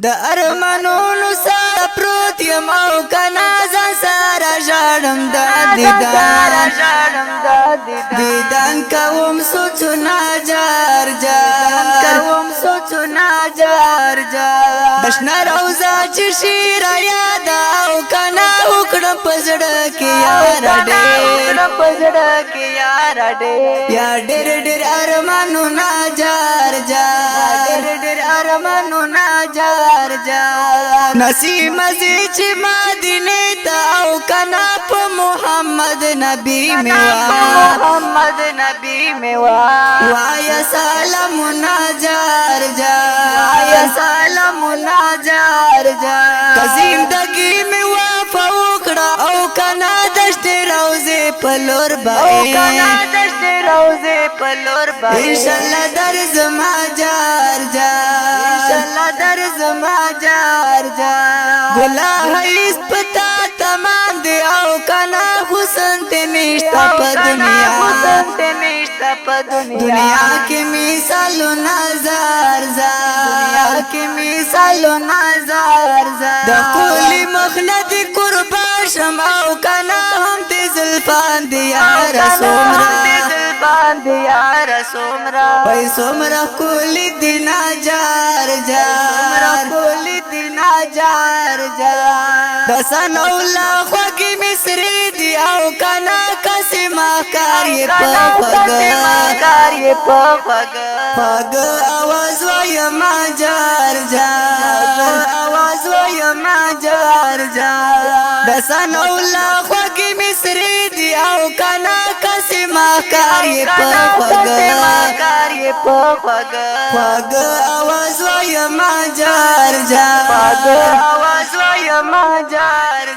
د ارمانونو سره پروت یم او کنا ځان سره ژاړم د دیدن کوم سوچونه جار بشنا روزه چې شیر یاد او کنا وکړم پزړه کې یار ډېر یا ډېر ارمانونه جار نصیب مزي چې مدینه ته او کنا په محمد نبی میوا وایا سلامونه جار زندگی می وفا وکړه او کنا دشت روزه پلور بای انشاءالله در زما جار ګلا هیڅ پتا تمام دی او کنا حسن ته نشتا په دنیا کې مثالونه د کولی مخلد قربان شم او کنا هم دې زلفان دی وای سومرا کولی دینا جار دسان اولا خوگی مصری دی او کنا کسی مکار یہ پاگ آواز وی ما جار دسان اولا خوگی مصری دی او کنا کسی مکار یہ پاگ آواز وی ما جار